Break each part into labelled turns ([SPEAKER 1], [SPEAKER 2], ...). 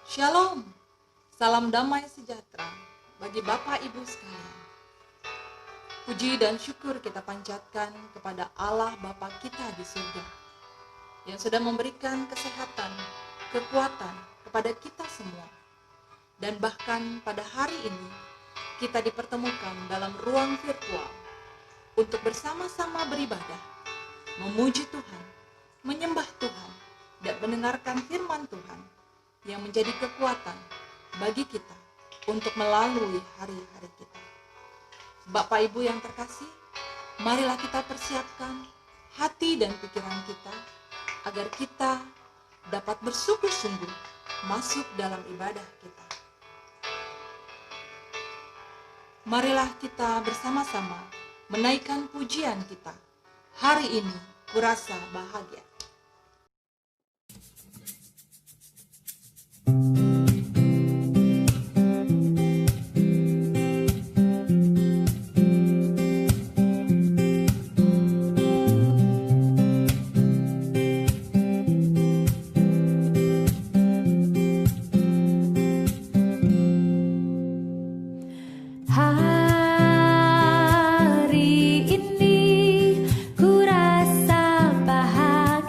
[SPEAKER 1] Shalom, salam damai sejahtera bagi Bapak Ibu sekalian. Puji dan syukur kita panjatkan kepada Allah Bapa kita di surga yang sudah memberikan kesehatan, kekuatan kepada kita semua. Dan bahkan pada hari ini kita dipertemukan dalam ruang virtual untuk bersama-sama beribadah, memuji Tuhan, menyembah Tuhan, dan mendengarkan firman Tuhan yang menjadi kekuatan bagi kita untuk melalui hari-hari kita. Bapak Ibu yang terkasih, marilah kita persiapkan hati dan pikiran kita agar kita dapat bersungguh-sungguh masuk dalam ibadah kita. Marilah kita bersama-sama menaikkan pujian kita. Hari ini kurasa bahagia.
[SPEAKER 2] Hari ini ku rasa bahagia.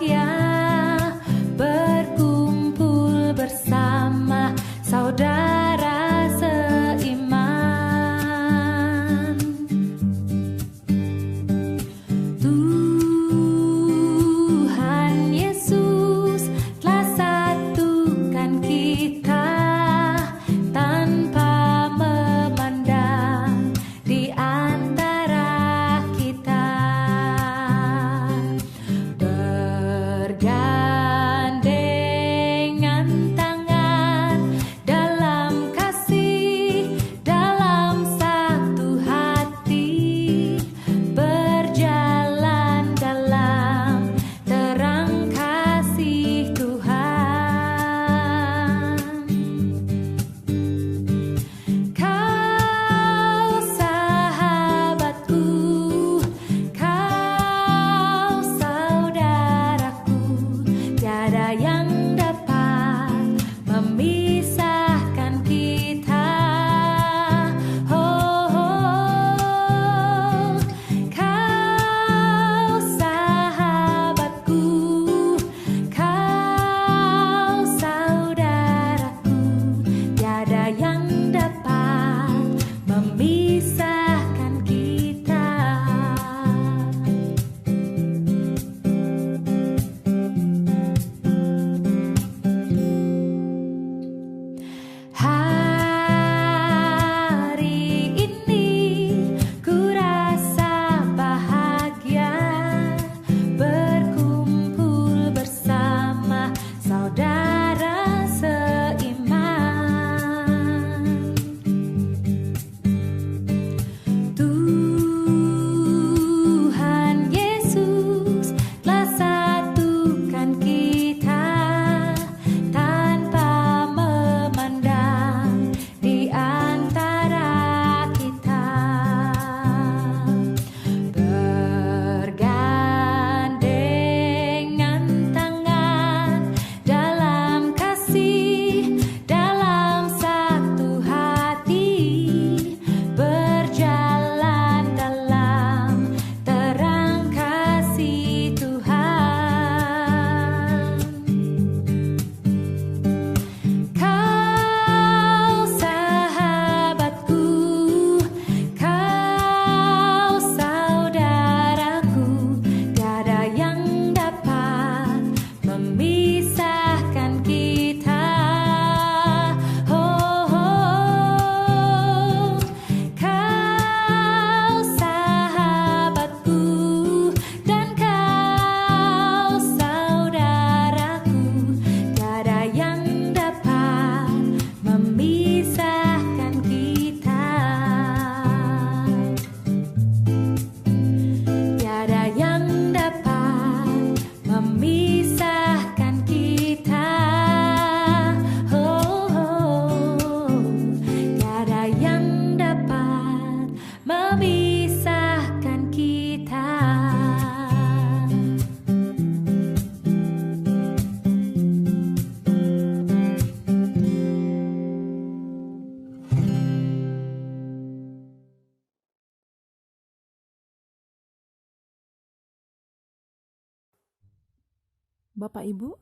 [SPEAKER 1] Bapak Ibu,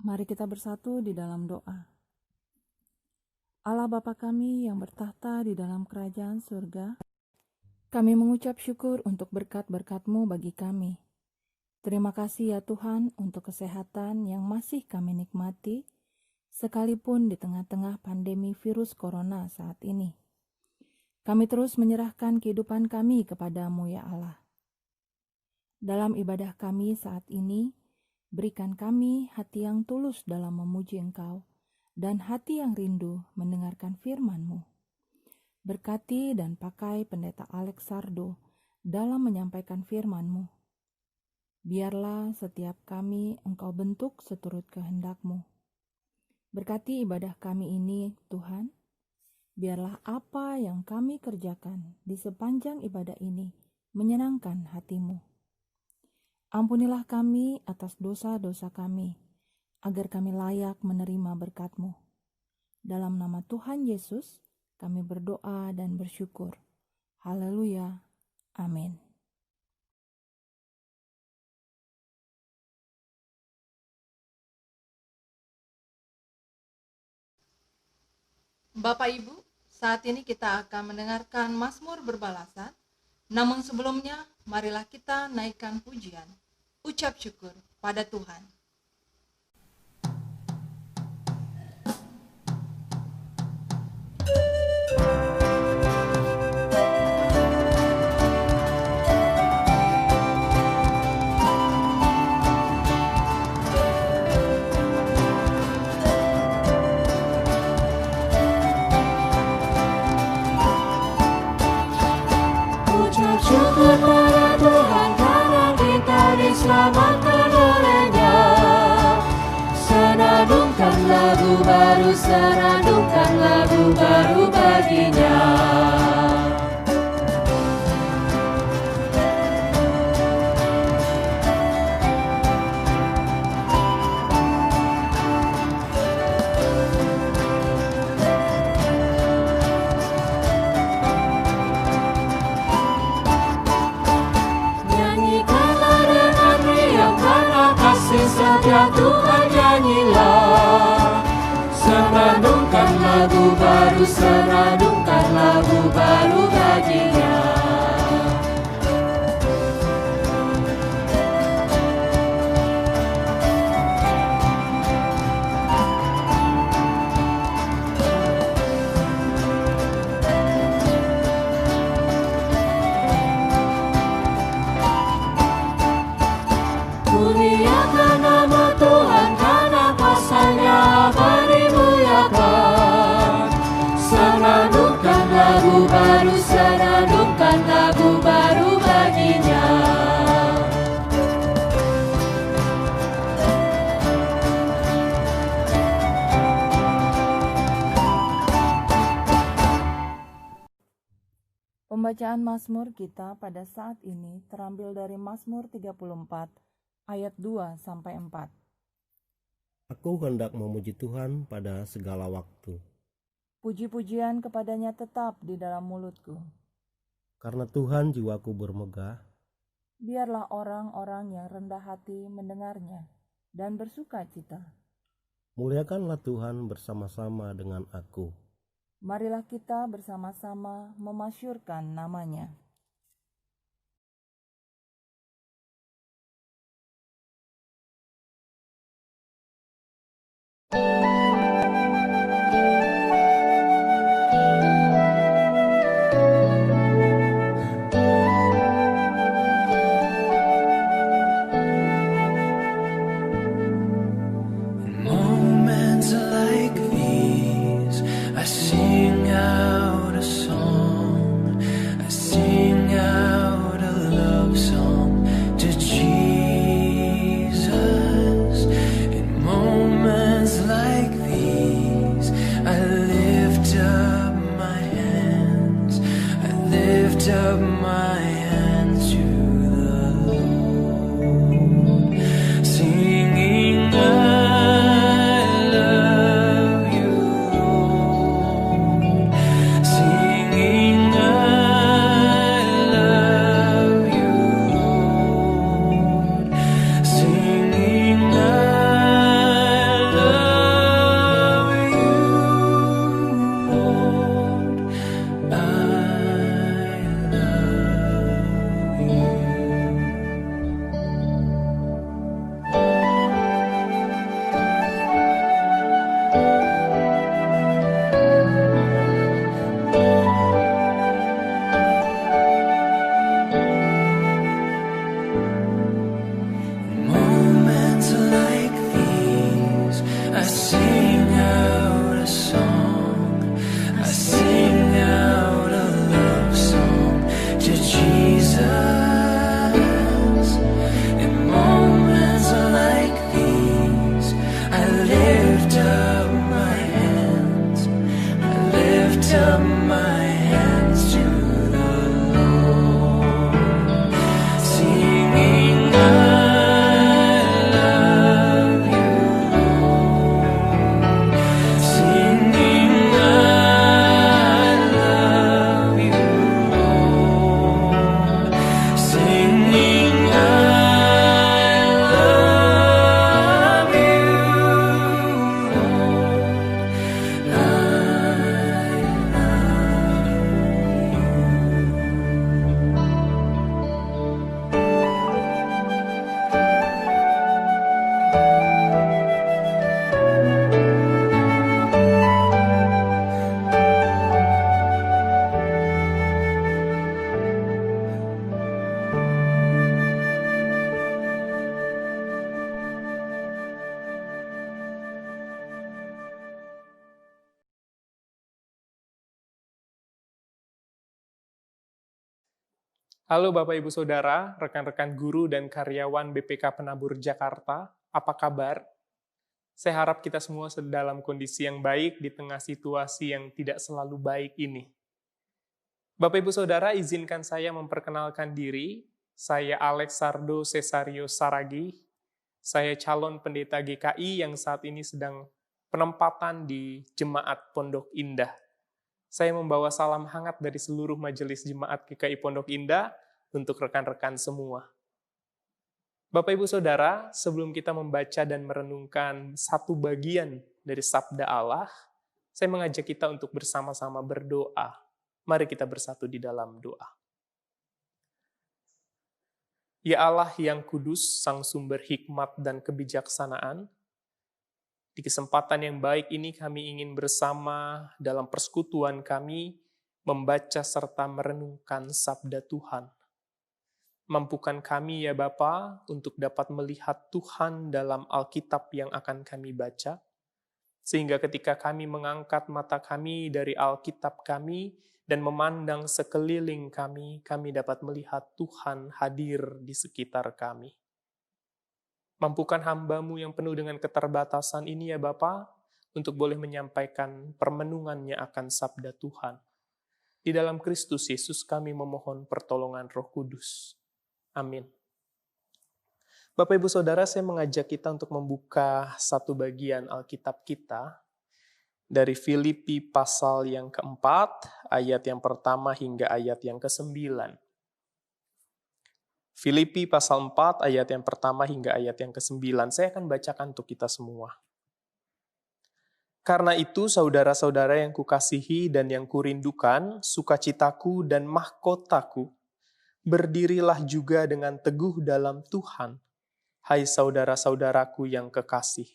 [SPEAKER 1] mari kita bersatu di dalam doa. Allah Bapa kami yang bertahta di dalam kerajaan surga, kami mengucap syukur untuk berkat-berkat-Mu bagi kami. Terima kasih ya Tuhan untuk kesehatan yang masih kami nikmati, sekalipun di tengah-tengah pandemi virus corona saat ini. Kami terus menyerahkan kehidupan kami kepada-Mu ya Allah. Dalam ibadah kami saat ini, berikan kami hati yang tulus dalam memuji Engkau dan hati yang rindu mendengarkan firman-Mu. Berkati dan pakai Pendeta Alex Sardo dalam menyampaikan firman-Mu. Biarlah setiap kami Engkau bentuk seturut kehendak-Mu. Berkati ibadah kami ini, Tuhan. Biarlah apa yang kami kerjakan di sepanjang ibadah ini menyenangkan hati-Mu. Ampunilah kami atas dosa-dosa kami, agar kami layak menerima berkat-Mu. Dalam nama Tuhan Yesus, kami berdoa dan bersyukur. Haleluya. Amin. Bapak Ibu, saat ini kita akan mendengarkan Mazmur berbalasan. Namun sebelumnya, marilah kita naikkan pujian, ucap syukur pada Tuhan.
[SPEAKER 2] Syukur pada Tuhan karena kita diselamatkan oleh-Nya. Senandungkan lagu baru, senandungkan lagu baru bagi-Nya. Setia Tuhan nyanyilah, senandungkan lagu baru, senandungkan lagu baru bagi-Nya. Muliakan nama Tuhan karena kuasa-Nya dimuliakan. Senandungkan lagu baru, senandungkan lagu baru bagi-Nya.
[SPEAKER 1] Pembacaan Mazmur kita pada saat ini terambil dari Mazmur 34 ayat 2-4.
[SPEAKER 3] Aku hendak memuji Tuhan pada segala waktu.
[SPEAKER 1] Puji-pujian kepada-Nya tetap di dalam mulutku.
[SPEAKER 3] Karena Tuhan jiwaku bermegah.
[SPEAKER 1] Biarlah orang-orang yang rendah hati mendengarnya dan bersuka cita.
[SPEAKER 3] Muliakanlah Tuhan bersama-sama dengan aku.
[SPEAKER 1] Marilah kita bersama-sama memasyurkan nama-Nya.
[SPEAKER 2] I sing out a song, I sing I sing out a song, I sing out a love song to Jesus. In moments like these, I lift up my hands, I lift up my hands to the Lord, singing I love you, Lord, singing I love you, Lord, singing I love you, Lord,
[SPEAKER 4] Halo Bapak Ibu Saudara, rekan-rekan guru dan karyawan BPK Penabur Jakarta, apa kabar? Saya harap kita semua dalam kondisi yang baik di tengah situasi yang tidak selalu baik ini. Bapak Ibu Saudara, izinkan saya memperkenalkan diri. Saya Alexardo Cesario Saragi. Saya calon pendeta GKI yang saat ini sedang penempatan di Jemaat Pondok Indah. Saya membawa salam hangat dari seluruh majelis Jemaat GKI Pondok Indah untuk rekan-rekan semua. Bapak Ibu Saudara, sebelum kita membaca dan merenungkan satu bagian dari Sabda Allah, saya mengajak kita untuk bersama-sama berdoa. Mari kita bersatu di dalam doa. Ya Allah yang kudus, Sang sumber hikmat dan kebijaksanaan, di kesempatan yang baik ini kami ingin bersama dalam persekutuan kami membaca serta merenungkan sabda Tuhan. Mampukan kami ya Bapa untuk dapat melihat Tuhan dalam Alkitab yang akan kami baca, sehingga ketika kami mengangkat mata kami dari Alkitab kami dan memandang sekeliling kami, kami dapat melihat Tuhan hadir di sekitar kami. Mampukan hamba-Mu yang penuh dengan keterbatasan ini ya Bapa, untuk boleh menyampaikan permenungannya akan sabda Tuhan. Di dalam Kristus Yesus kami memohon pertolongan Roh Kudus. Amin. Bapak Ibu Saudara, saya mengajak kita untuk membuka satu bagian Alkitab kita dari Filipi pasal yang keempat, ayat yang pertama hingga ayat yang ke-9. Filipi pasal 4 ayat yang pertama hingga ayat yang ke-9. Saya akan bacakan untuk kita semua. Karena itu, saudara-saudara yang kukasihi dan yang kurindukan, sukacitaku dan mahkotaku, berdirilah juga dengan teguh dalam Tuhan, hai saudara-saudaraku yang kekasih.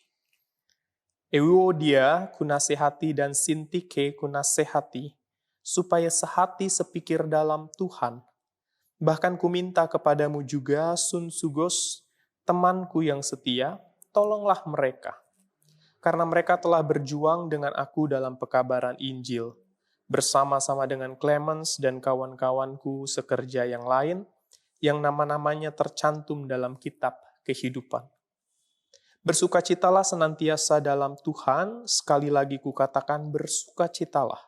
[SPEAKER 4] Euodia kunasehati dan Sintike kunasehati, supaya sehati sepikir dalam Tuhan. Bahkan kuminta kepadamu juga, Sunsugos, temanku yang setia, tolonglah mereka. Karena mereka telah berjuang dengan aku dalam pekabaran Injil, bersama-sama dengan Clemens dan kawan-kawanku sekerja yang lain, yang nama-namanya tercantum dalam kitab kehidupan. Bersukacitalah senantiasa dalam Tuhan, sekali lagi kukatakan bersukacitalah.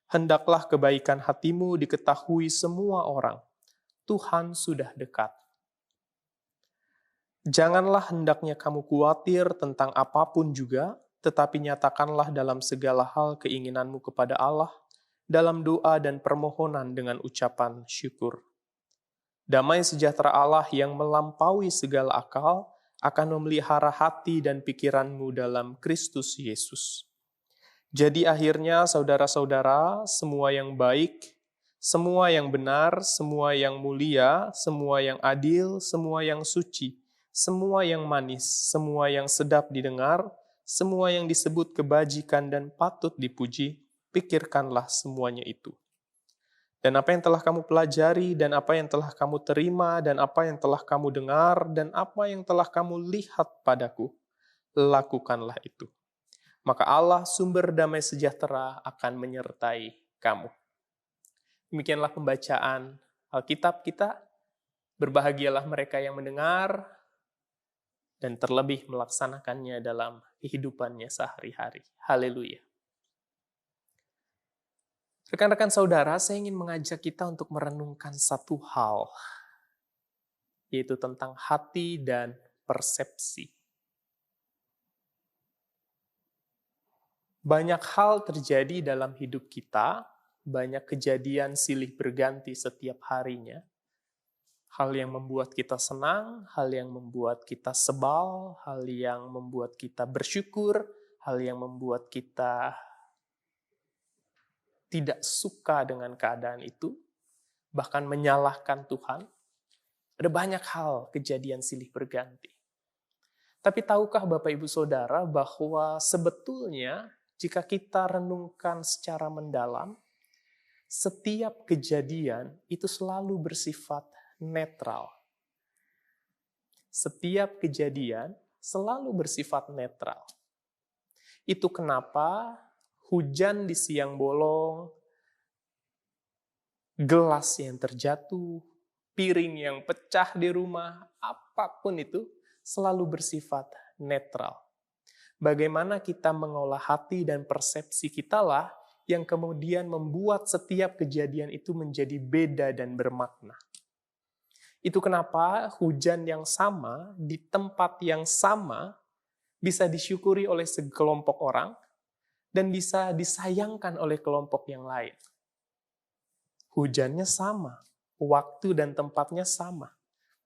[SPEAKER 4] Hendaklah kebaikan hatimu diketahui semua orang. Tuhan sudah dekat. Janganlah hendaknya kamu khawatir tentang apapun juga, tetapi nyatakanlah dalam segala hal keinginanmu kepada Allah, dalam doa dan permohonan dengan ucapan syukur. Damai sejahtera Allah yang melampaui segala akal akan memelihara hati dan pikiranmu dalam Kristus Yesus. Jadi akhirnya saudara-saudara, semua yang baik, semua yang benar, semua yang mulia, semua yang adil, semua yang suci, semua yang manis, semua yang sedap didengar, semua yang disebut kebajikan dan patut dipuji, pikirkanlah semuanya itu. Dan apa yang telah kamu pelajari, dan apa yang telah kamu terima, dan apa yang telah kamu dengar, dan apa yang telah kamu lihat padaku, lakukanlah itu. maka Allah sumber damai sejahtera akan menyertai kamu. Demikianlah pembacaan Alkitab kita. Berbahagialah mereka yang mendengar dan terlebih melaksanakannya dalam kehidupannya sehari-hari. Haleluya. Rekan-rekan saudara, saya ingin mengajak kita untuk merenungkan satu hal, yaitu tentang hati dan persepsi. Banyak hal terjadi dalam hidup kita, banyak kejadian silih berganti setiap harinya. Hal yang membuat kita senang, hal yang membuat kita sebal, hal yang membuat kita bersyukur, hal yang membuat kita tidak suka dengan keadaan itu, bahkan menyalahkan Tuhan. Ada banyak hal kejadian silih berganti. Tapi tahukah Bapak Ibu Saudara bahwa sebetulnya jika kita renungkan secara mendalam, setiap kejadian itu selalu bersifat netral. Setiap kejadian selalu bersifat netral. Itu kenapa hujan di siang bolong, gelas yang terjatuh, piring yang pecah di rumah, apapun itu selalu bersifat netral. Bagaimana kita mengolah hati dan persepsi kita lah yang kemudian membuat setiap kejadian itu menjadi beda dan bermakna. Itu kenapa hujan yang sama di tempat yang sama bisa disyukuri oleh sekelompok orang dan bisa disayangkan oleh kelompok yang lain. Hujannya sama, waktu dan tempatnya sama,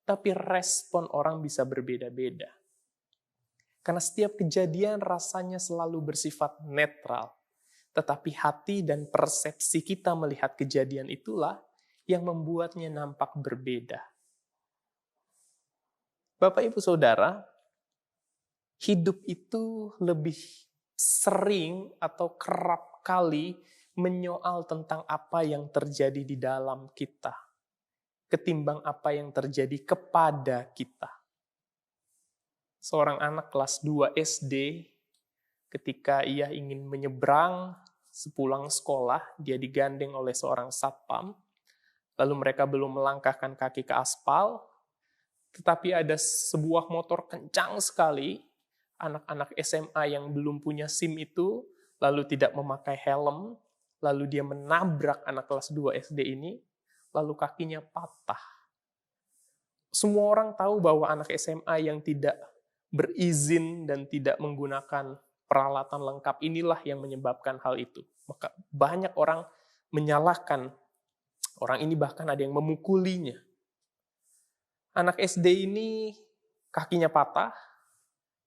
[SPEAKER 4] tapi respon orang bisa berbeda-beda. Karena setiap kejadian rasanya selalu bersifat netral, tetapi hati dan persepsi kita melihat kejadian itulah yang membuatnya nampak berbeda. Bapak Ibu Saudara, hidup itu lebih sering atau kerap kali menyoal tentang apa yang terjadi di dalam kita, ketimbang apa yang terjadi kepada kita. Seorang anak kelas 2 SD, ketika ia ingin menyeberang sepulang sekolah, dia digandeng oleh seorang satpam, lalu mereka belum melangkahkan kaki ke aspal, tetapi ada sebuah motor kencang sekali, anak-anak SMA yang belum punya SIM itu, lalu tidak memakai helm, lalu dia menabrak anak kelas 2 SD ini, lalu kakinya patah. Semua orang tahu bahwa anak SMA yang tidak berizin dan tidak menggunakan peralatan lengkap inilah yang menyebabkan hal itu. Maka banyak orang menyalahkan orang ini, bahkan ada yang memukulinya. Anak SD ini kakinya patah,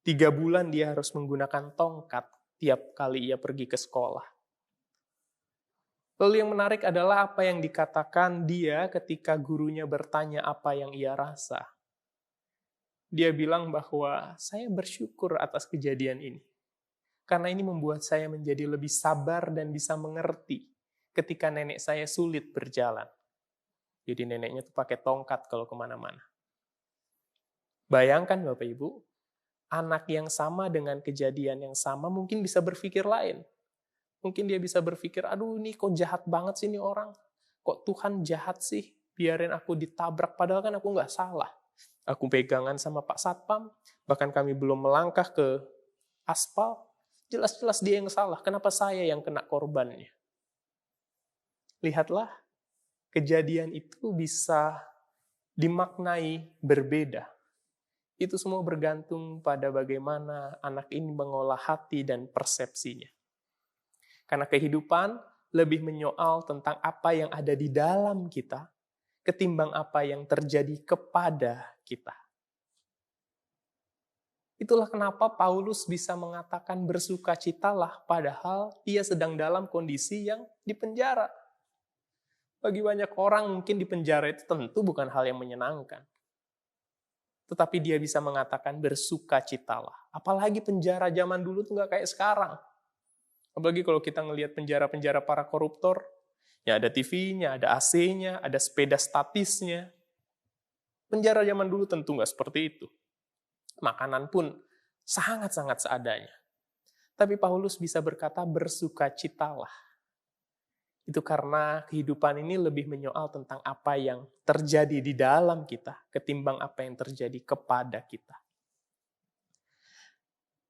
[SPEAKER 4] 3 bulan dia harus menggunakan tongkat tiap kali ia pergi ke sekolah. Lalu yang menarik adalah apa yang dikatakan dia ketika gurunya bertanya apa yang ia rasa. Dia bilang bahwa saya bersyukur atas kejadian ini. Karena ini membuat saya menjadi lebih sabar dan bisa mengerti ketika nenek saya sulit berjalan. Jadi neneknya tuh pakai tongkat kalau kemana-mana. Bayangkan Bapak Ibu, anak yang sama dengan kejadian yang sama mungkin bisa berpikir lain. Mungkin dia bisa berpikir, aduh ini kok jahat banget sih ini orang. Kok Tuhan jahat sih, biarin aku ditabrak, padahal kan aku nggak salah. Aku pegangan sama Pak Satpam, bahkan kami belum melangkah ke aspal, jelas-jelas dia yang salah, kenapa saya yang kena korbannya? Lihatlah, kejadian itu bisa dimaknai berbeda. Itu semua bergantung pada bagaimana anak ini mengolah hati dan persepsinya. Karena kehidupan lebih menyoal tentang apa yang ada di dalam kita, ketimbang apa yang terjadi kepada kita. Itulah kenapa Paulus bisa mengatakan bersukacitalah padahal ia sedang dalam kondisi yang dipenjara. Bagi banyak orang mungkin di penjara itu tentu bukan hal yang menyenangkan. Tetapi dia bisa mengatakan bersukacitalah. Apalagi penjara zaman dulu tuh nggak kayak sekarang. Apalagi kalau kita ngelihat penjara-penjara para koruptor, ya ada TV-nya, ada AC-nya, ada sepeda statisnya. Penjara zaman dulu tentu nggak seperti itu. Makanan pun sangat-sangat seadanya. Tapi Paulus bisa berkata bersukacitalah. Itu karena kehidupan ini lebih menyoal tentang apa yang terjadi di dalam kita ketimbang apa yang terjadi kepada kita.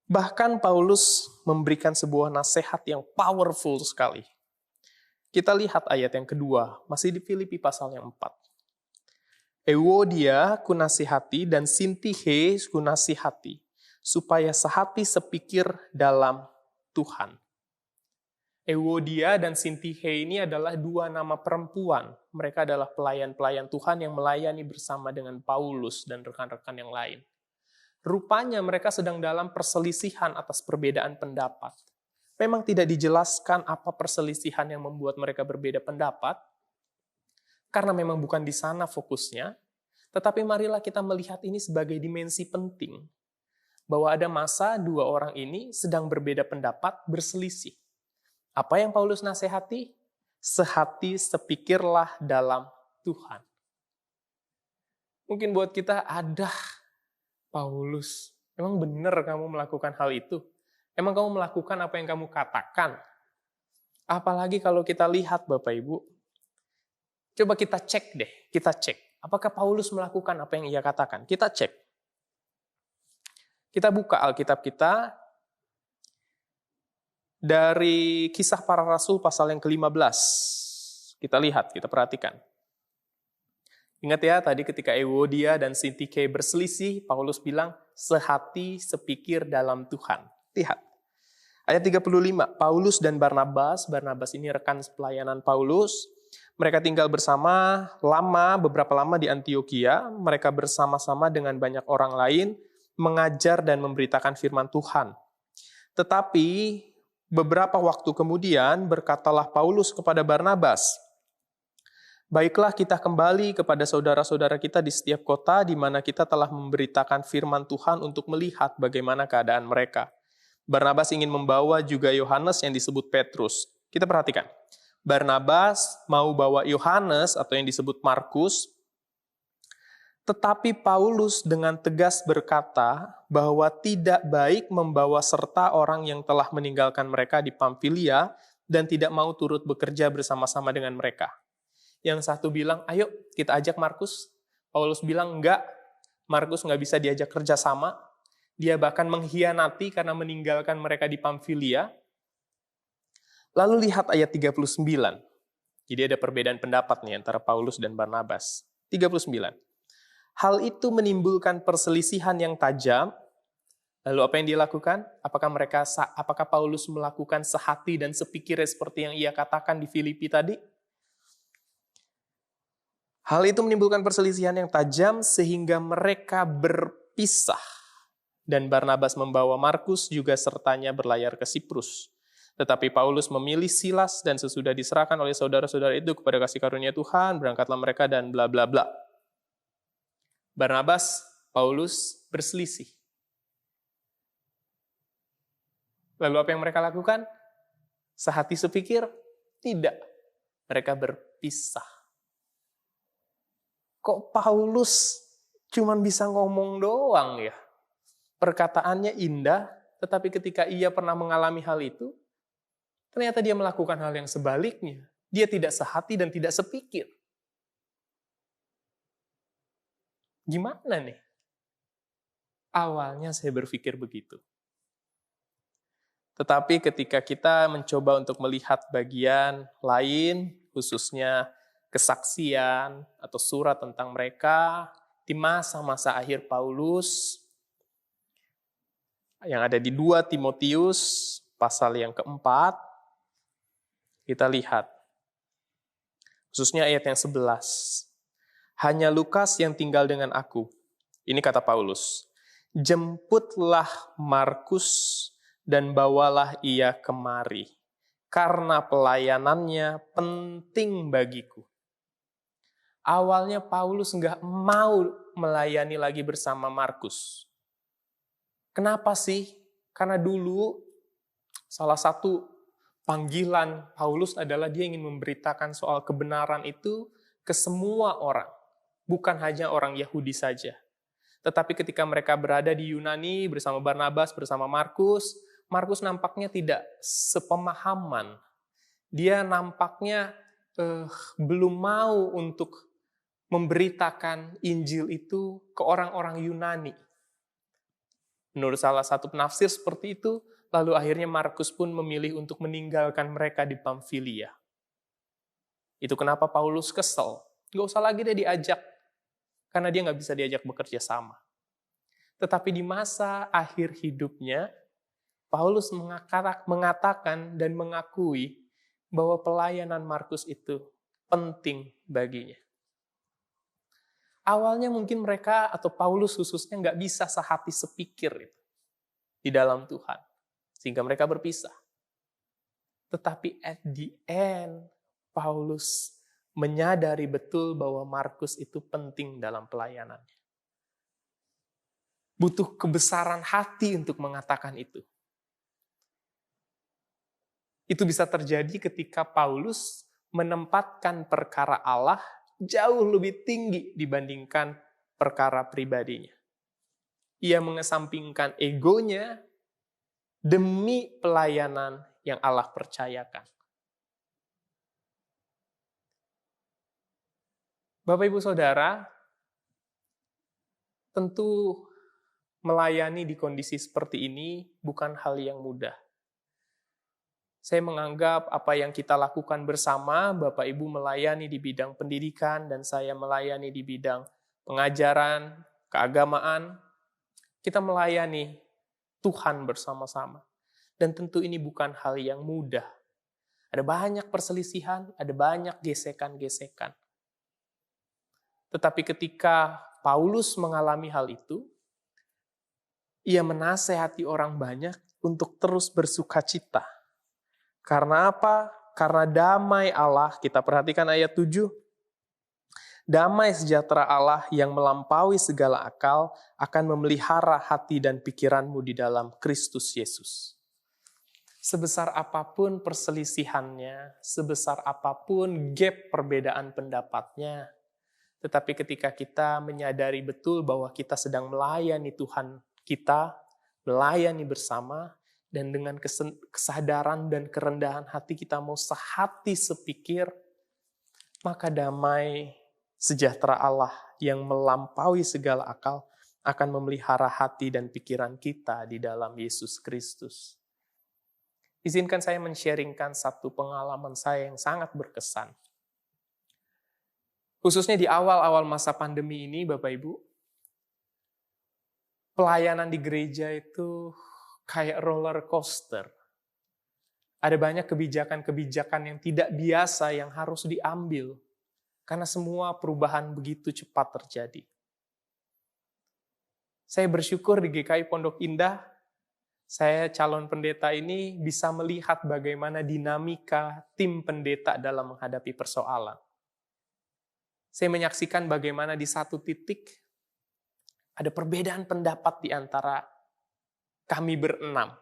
[SPEAKER 4] Bahkan Paulus memberikan sebuah nasihat yang powerful sekali. Kita lihat ayat yang kedua, masih di Filipi pasal yang 4. Euodia kunasihati dan Sintihe kunasihati, supaya sehati sepikir dalam Tuhan. Euodia dan Sintihe ini adalah dua nama perempuan. Mereka adalah pelayan-pelayan Tuhan yang melayani bersama dengan Paulus dan rekan-rekan yang lain. Rupanya mereka sedang dalam perselisihan atas perbedaan pendapat. Memang tidak dijelaskan apa perselisihan yang membuat mereka berbeda pendapat, karena memang bukan di sana fokusnya, tetapi marilah kita melihat ini sebagai dimensi penting, bahwa ada masa dua orang ini sedang berbeda pendapat, berselisih. Apa yang Paulus nasihati? Sehati sepikirlah dalam Tuhan. Mungkin buat kita ada, Paulus, emang benar kamu melakukan hal itu? Emang kamu melakukan apa yang kamu katakan? Apalagi kalau kita lihat Bapak Ibu, coba kita cek deh, kita cek. Apakah Paulus melakukan apa yang ia katakan? Kita cek. Kita buka Alkitab kita, dari Kisah Para Rasul pasal yang ke-15. Kita lihat, kita perhatikan. Ingat ya, tadi ketika Euodia dan Sintihe berselisih, Paulus bilang, sehati sepikir dalam Tuhan. Lihat. Ayat 35, Paulus dan Barnabas ini rekan pelayanan Paulus. Mereka tinggal bersama beberapa lama di Antiokhia. Mereka bersama-sama dengan banyak orang lain, mengajar dan memberitakan firman Tuhan. Tetapi, beberapa waktu kemudian berkatalah Paulus kepada Barnabas, baiklah kita kembali kepada saudara-saudara kita di setiap kota di mana kita telah memberitakan firman Tuhan untuk melihat bagaimana keadaan mereka. Barnabas ingin membawa juga Yohanes yang disebut Petrus. Kita perhatikan, Barnabas mau bawa Yohanes atau yang disebut Markus, tetapi Paulus dengan tegas berkata bahwa tidak baik membawa serta orang yang telah meninggalkan mereka di Pamfilia dan tidak mau turut bekerja bersama-sama dengan mereka. Yang satu bilang, ayo kita ajak Markus. Paulus bilang, enggak, Markus nggak bisa diajak kerja sama. Dia bahkan mengkhianati karena meninggalkan mereka di Pamfilia. Lalu lihat ayat 39. Jadi ada perbedaan pendapat nih antara Paulus dan Barnabas. 39. Hal itu menimbulkan perselisihan yang tajam. Lalu apa yang dia lakukan? Apakah Paulus melakukan sehati dan sepikir seperti yang ia katakan di Filipi tadi? Hal itu menimbulkan perselisihan yang tajam sehingga mereka berpisah. Dan Barnabas membawa Markus juga sertanya berlayar ke Siprus. Tetapi Paulus memilih Silas dan sesudah diserahkan oleh saudara-saudara itu kepada kasih karunia Tuhan, berangkatlah mereka dan bla bla bla. Barnabas, Paulus berselisih. Lalu apa yang mereka lakukan? Sehati sepikir? Tidak. Mereka berpisah. Kok Paulus cuman bisa ngomong doang ya? Perkataannya indah, tetapi ketika ia pernah mengalami hal itu, ternyata dia melakukan hal yang sebaliknya. Dia tidak sehati dan tidak sepikir. Gimana nih? Awalnya saya berpikir begitu. Tetapi ketika kita mencoba untuk melihat bagian lain, khususnya kesaksian atau surat tentang mereka, di masa-masa akhir Paulus, yang ada di 2 Timotius, pasal yang keempat, kita lihat. Khususnya ayat yang 11. Hanya Lukas yang tinggal dengan aku. Ini kata Paulus. Jemputlah Markus dan bawalah ia kemari. Karena pelayanannya penting bagiku. Awalnya Paulus nggak mau melayani lagi bersama Markus. Kenapa sih? Karena dulu salah satu panggilan Paulus adalah dia ingin memberitakan soal kebenaran itu ke semua orang. Bukan hanya orang Yahudi saja. Tetapi ketika mereka berada di Yunani bersama Barnabas, bersama Markus, Markus nampaknya tidak sepemahaman. Dia nampaknya belum mau untuk memberitakan Injil itu ke orang-orang Yunani. Menurut salah satu penafsir seperti itu, lalu akhirnya Markus pun memilih untuk meninggalkan mereka di Pamfilia. Itu kenapa Paulus kesel. Nggak usah lagi dia diajak, karena dia nggak bisa diajak bekerja sama. Tetapi di masa akhir hidupnya, Paulus mengatakan dan mengakui bahwa pelayanan Markus itu penting baginya. Awalnya mungkin mereka atau Paulus khususnya nggak bisa sehati sepikir itu di dalam Tuhan. Sehingga mereka berpisah. Tetapi at the end, Paulus menyadari betul bahwa Markus itu penting dalam pelayanannya. Butuh kebesaran hati untuk mengatakan itu. Itu bisa terjadi ketika Paulus menempatkan perkara Allah jauh lebih tinggi dibandingkan perkara pribadinya. Ia mengesampingkan egonya demi pelayanan yang Allah percayakan. Bapak Ibu Saudara, tentu melayani di kondisi seperti ini bukan hal yang mudah. Saya menganggap apa yang kita lakukan bersama, Bapak Ibu melayani di bidang pendidikan, dan saya melayani di bidang pengajaran, keagamaan. Kita melayani Tuhan bersama-sama. Dan tentu ini bukan hal yang mudah. Ada banyak perselisihan, ada banyak gesekan-gesekan. Tetapi ketika Paulus mengalami hal itu, ia menasehati orang banyak untuk terus bersukacita. Karena apa? Karena damai Allah, kita perhatikan ayat 7. Damai sejahtera Allah yang melampaui segala akal akan memelihara hati dan pikiranmu di dalam Kristus Yesus. Sebesar apapun perselisihannya, sebesar apapun gap perbedaan pendapatnya, tetapi ketika kita menyadari betul bahwa kita sedang melayani Tuhan kita, melayani bersama, dan dengan kesadaran dan kerendahan hati kita mau sehati sepikir, maka damai sejahtera Allah yang melampaui segala akal akan memelihara hati dan pikiran kita di dalam Yesus Kristus. Izinkan saya men-sharingkan satu pengalaman saya yang sangat berkesan. Khususnya di awal-awal masa pandemi ini, Bapak Ibu, pelayanan di gereja itu kayak roller coaster. Ada banyak kebijakan-kebijakan yang tidak biasa yang harus diambil. Karena semua perubahan begitu cepat terjadi. Saya bersyukur di GKI Pondok Indah, saya calon pendeta ini bisa melihat bagaimana dinamika tim pendeta dalam menghadapi persoalan. Saya menyaksikan bagaimana di satu titik ada perbedaan pendapat di antara kami berenam.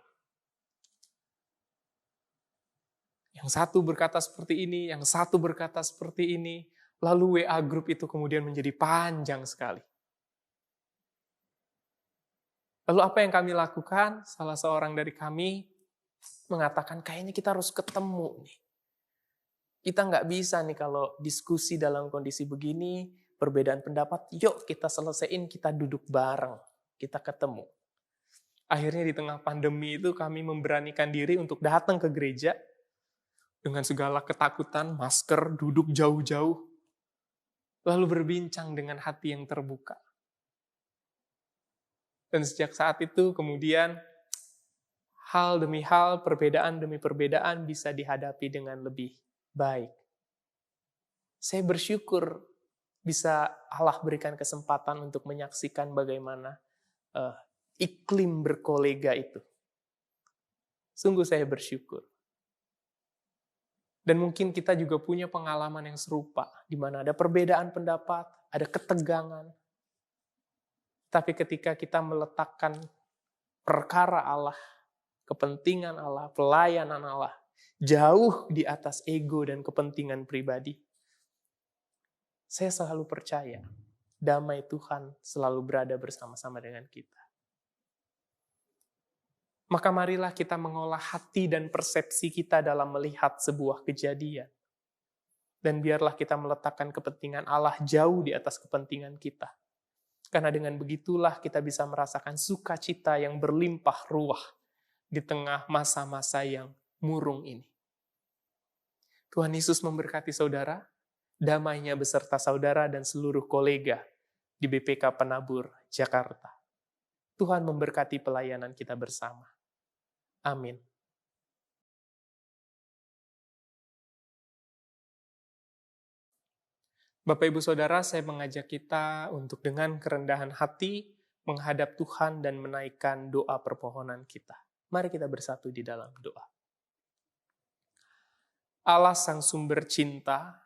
[SPEAKER 4] Yang satu berkata seperti ini, yang satu berkata seperti ini. Lalu WA group itu kemudian menjadi panjang sekali. Lalu apa yang kami lakukan? Salah seorang dari kami mengatakan, kayaknya kita harus ketemu nih. Kita nggak bisa nih kalau diskusi dalam kondisi begini, perbedaan pendapat, yuk kita selesaiin, kita duduk bareng, kita ketemu. Akhirnya di tengah pandemi itu kami memberanikan diri untuk datang ke gereja dengan segala ketakutan, masker, duduk jauh-jauh, lalu berbincang dengan hati yang terbuka. Dan sejak saat itu kemudian hal demi hal, perbedaan demi perbedaan bisa dihadapi dengan lebih baik. Saya bersyukur bisa Allah berikan kesempatan untuk menyaksikan bagaimana iklim berkolega itu. Sungguh saya bersyukur. Dan mungkin kita juga punya pengalaman yang serupa, di mana ada perbedaan pendapat, ada ketegangan. Tapi ketika kita meletakkan perkara Allah, kepentingan Allah, pelayanan Allah, jauh di atas ego dan kepentingan pribadi, saya selalu percaya, damai Tuhan selalu berada bersama-sama dengan kita. Maka marilah kita mengolah hati dan persepsi kita dalam melihat sebuah kejadian. Dan biarlah kita meletakkan kepentingan Allah jauh di atas kepentingan kita. Karena dengan begitulah kita bisa merasakan sukacita yang berlimpah ruah di tengah masa-masa yang murung ini. Tuhan Yesus memberkati saudara, damainya beserta saudara dan seluruh kolega di BPK Penabur, Jakarta. Tuhan memberkati pelayanan kita bersama. Amin. Bapak Ibu Saudara, saya mengajak kita untuk dengan kerendahan hati menghadap Tuhan dan menaikkan doa permohonan kita. Mari kita bersatu di dalam doa. Allah Sang Sumber Cinta,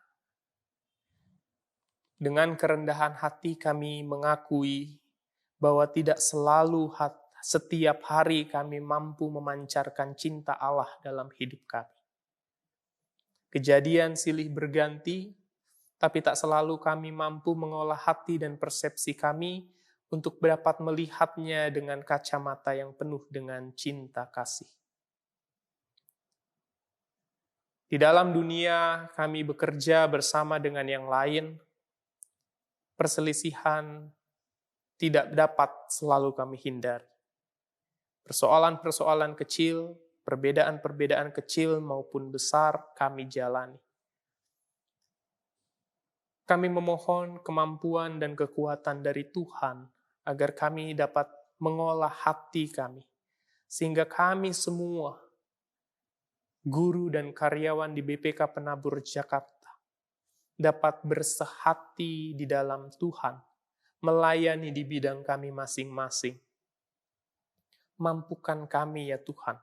[SPEAKER 4] dengan kerendahan hati kami mengakui bahwa tidak selalu setiap hari kami mampu memancarkan cinta Allah dalam hidup kami. Kejadian silih berganti, tapi tak selalu kami mampu mengolah hati dan persepsi kami untuk dapat melihatnya dengan kacamata yang penuh dengan cinta kasih. Di dalam dunia kami bekerja bersama dengan yang lain, perselisihan tidak dapat selalu kami hindari. Persoalan-persoalan kecil, perbedaan-perbedaan kecil maupun besar kami jalani. Kami memohon kemampuan dan kekuatan dari Tuhan agar kami dapat mengolah hati kami, sehingga kami semua, guru dan karyawan di BPK Penabur Jakarta, dapat bersehati di dalam Tuhan, melayani di bidang kami masing-masing. Mampukan kami ya Tuhan,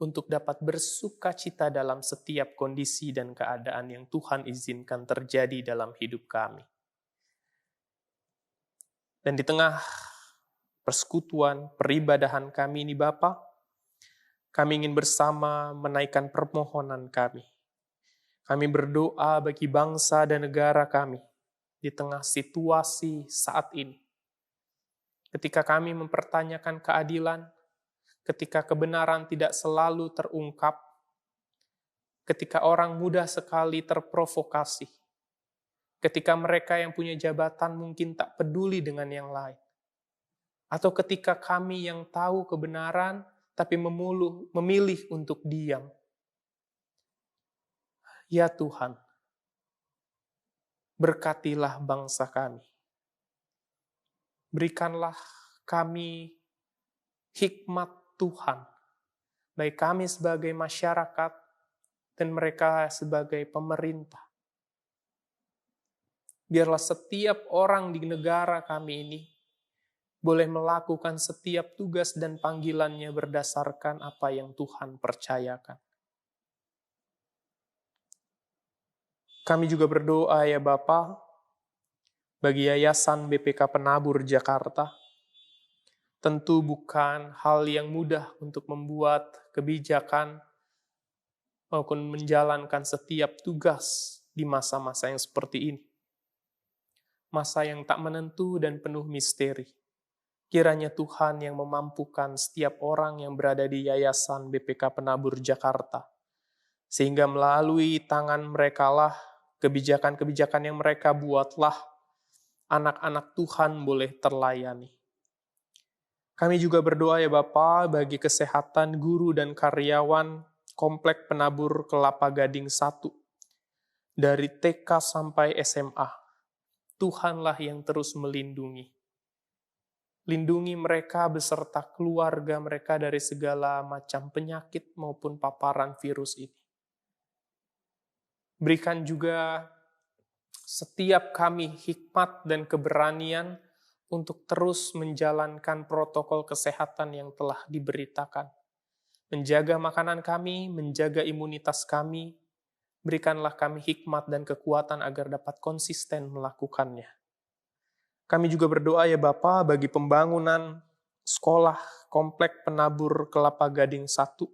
[SPEAKER 4] untuk dapat bersukacita dalam setiap kondisi dan keadaan yang Tuhan izinkan terjadi dalam hidup kami. Dan di tengah persekutuan, peribadahan kami ini Bapa, kami ingin bersama menaikkan permohonan kami. Kami berdoa bagi bangsa dan negara kami di tengah situasi saat ini. Ketika kami mempertanyakan keadilan, ketika kebenaran tidak selalu terungkap, ketika orang mudah sekali terprovokasi, ketika mereka yang punya jabatan mungkin tak peduli dengan yang lain, atau ketika kami yang tahu kebenaran tapi memilih untuk diam. Ya Tuhan, berkatilah bangsa kami. Berikanlah kami hikmat Tuhan, baik kami sebagai masyarakat dan mereka sebagai pemerintah. Biarlah setiap orang di negara kami ini boleh melakukan setiap tugas dan panggilannya berdasarkan apa yang Tuhan percayakan. Kami juga berdoa ya Bapa, bagi Yayasan BPK Penabur Jakarta. Tentu bukan hal yang mudah untuk membuat kebijakan maupun menjalankan setiap tugas di masa-masa yang seperti ini. Masa yang tak menentu dan penuh misteri. Kiranya Tuhan yang memampukan setiap orang yang berada di Yayasan BPK Penabur Jakarta, sehingga melalui tangan merekalah, kebijakan-kebijakan yang mereka buatlah, anak-anak Tuhan boleh terlayani. Kami juga berdoa ya Bapa bagi kesehatan guru dan karyawan Komplek Penabur Kelapa Gading 1. Dari TK sampai SMA, Tuhanlah yang terus melindungi. Lindungi mereka beserta keluarga mereka dari segala macam penyakit maupun paparan virus ini. Berikan juga setiap kami hikmat dan keberanian untuk terus menjalankan protokol kesehatan yang telah diberitakan. Menjaga makanan kami, menjaga imunitas kami, berikanlah kami hikmat dan kekuatan agar dapat konsisten melakukannya. Kami juga berdoa ya Bapa bagi pembangunan sekolah Komplek Penabur Kelapa Gading 1.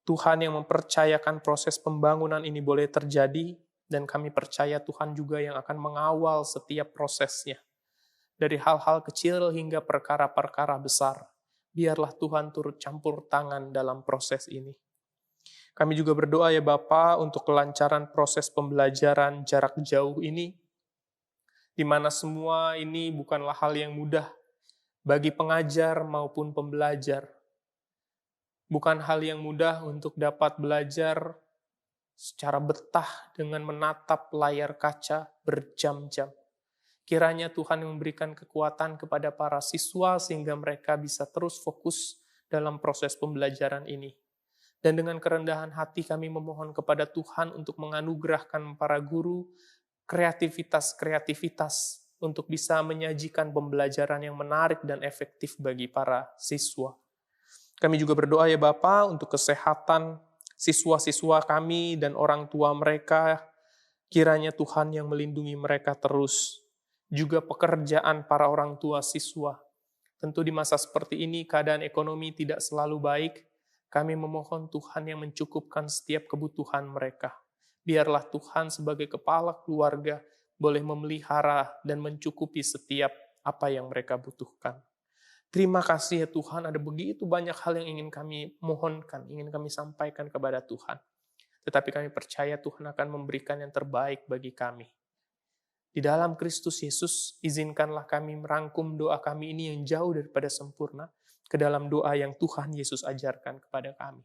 [SPEAKER 4] Tuhan yang mempercayakan proses pembangunan ini boleh terjadi, dan kami percaya Tuhan juga yang akan mengawal setiap prosesnya. Dari hal-hal kecil hingga perkara-perkara besar, biarlah Tuhan turut campur tangan dalam proses ini. Kami juga berdoa ya Bapa untuk kelancaran proses pembelajaran jarak jauh ini, di mana semua ini bukanlah hal yang mudah bagi pengajar maupun pembelajar. Bukan hal yang mudah untuk dapat belajar secara betah dengan menatap layar kaca berjam-jam. Kiranya Tuhan memberikan kekuatan kepada para siswa sehingga mereka bisa terus fokus dalam proses pembelajaran ini. Dan dengan kerendahan hati kami memohon kepada Tuhan untuk menganugerahkan para guru kreativitas untuk bisa menyajikan pembelajaran yang menarik dan efektif bagi para siswa. Kami juga berdoa ya Bapa untuk kesehatan siswa-siswa kami dan orang tua mereka. Kiranya Tuhan yang melindungi mereka terus. Juga pekerjaan para orang tua siswa. Tentu di masa seperti ini keadaan ekonomi tidak selalu baik. Kami memohon Tuhan yang mencukupkan setiap kebutuhan mereka. Biarlah Tuhan sebagai kepala keluarga boleh memelihara dan mencukupi setiap apa yang mereka butuhkan. Terima kasih ya Tuhan, ada begitu banyak hal yang ingin kami mohonkan, ingin kami sampaikan kepada Tuhan. Tetapi kami percaya Tuhan akan memberikan yang terbaik bagi kami. Di dalam Kristus Yesus, izinkanlah kami merangkum doa kami ini yang jauh daripada sempurna ke dalam doa yang Tuhan Yesus ajarkan kepada kami.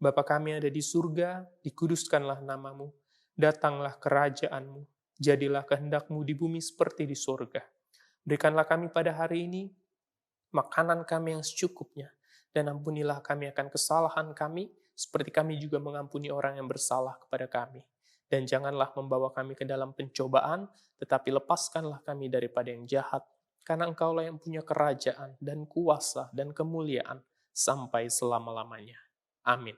[SPEAKER 4] Bapa kami ada di surga, dikuduskanlah namamu, datanglah kerajaan-Mu, jadilah kehendak-Mu di bumi seperti di surga. Berikanlah kami pada hari ini makanan kami yang secukupnya, dan ampunilah kami akan kesalahan kami, seperti kami juga mengampuni orang yang bersalah kepada kami. Dan janganlah membawa kami ke dalam pencobaan, tetapi lepaskanlah kami daripada yang jahat, karena Engkaulah yang punya kerajaan, dan kuasa, dan kemuliaan, sampai selama-lamanya. Amin.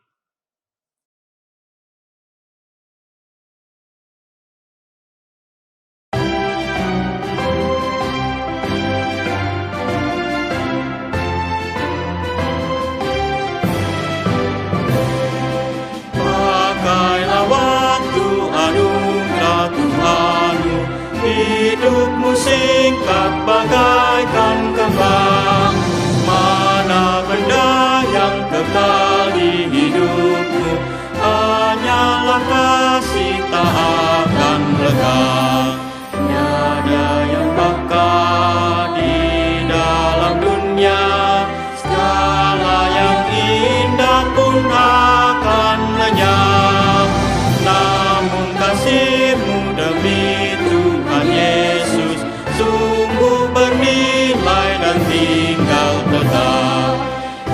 [SPEAKER 5] Hidupmu singkat bagaikan kembang. Mana benda yang kekal di hidupmu? Hanyalah kasih tak akan lekang. Tiada yang bakal di dalam dunia. Segala yang indah pun akan lenyap. Namun kasih-Mu demi Yesus sungguh bernilai dan tinggal tetap.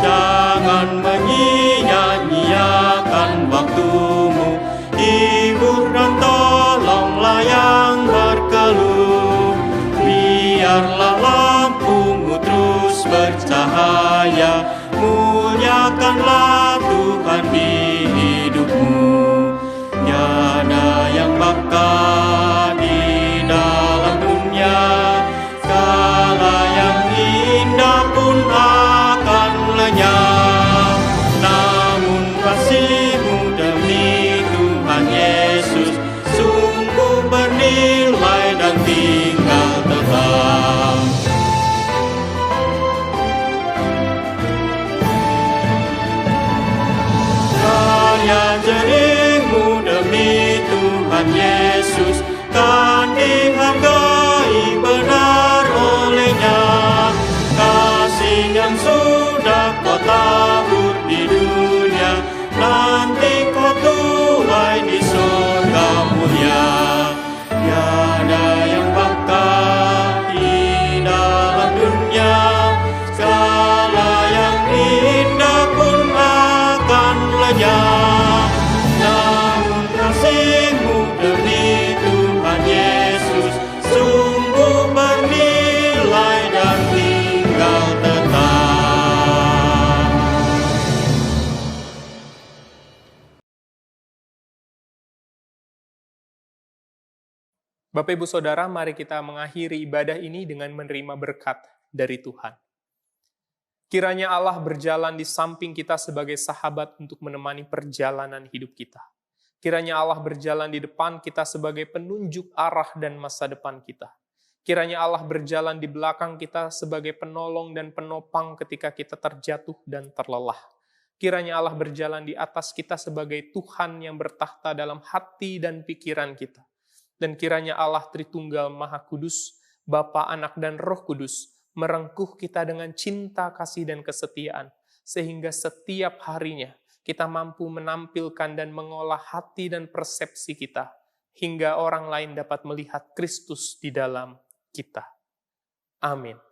[SPEAKER 5] Jangan menyia-nyiakan waktumu, hibur dan tolonglah yang berkeluh. Biarlah lampumu terus bercahaya, muliakanlah Tuhan di hidupmu. Tiada yang bakal dalam dunia, segala yang indah pun akan lenyap. Namun kasih-Mu demi Tuhan Yesus sungguh bernilai dan tinggal tetap. Karya jerih-Mu demi Tuhan Yesus kan dihargai benar oleh-Nya. Kasih yang sudah Kau tabur di dunia, nanti Kau tuai di surga mulia. Tiada yang bakal di dalam dunia, segala yang indah pun akan lenyap. Namun kasih-Mu demi Yesus sungguh bernilai dan tinggal tetap.
[SPEAKER 4] Bapak Ibu Saudara, mari kita mengakhiri ibadah ini dengan menerima berkat dari Tuhan. Kiranya Allah berjalan di samping kita sebagai sahabat untuk menemani perjalanan hidup kita. Kiranya Allah berjalan di depan kita sebagai penunjuk arah dan masa depan kita. Kiranya Allah berjalan di belakang kita sebagai penolong dan penopang ketika kita terjatuh dan terlelah. Kiranya Allah berjalan di atas kita sebagai Tuhan yang bertahta dalam hati dan pikiran kita. Dan kiranya Allah Tritunggal Maha Kudus, Bapa, Anak, dan Roh Kudus, merengkuh kita dengan cinta, kasih, dan kesetiaan, sehingga setiap harinya kita mampu menampilkan dan mengolah hati dan persepsi kita, hingga orang lain dapat melihat Kristus di dalam kita. Amin.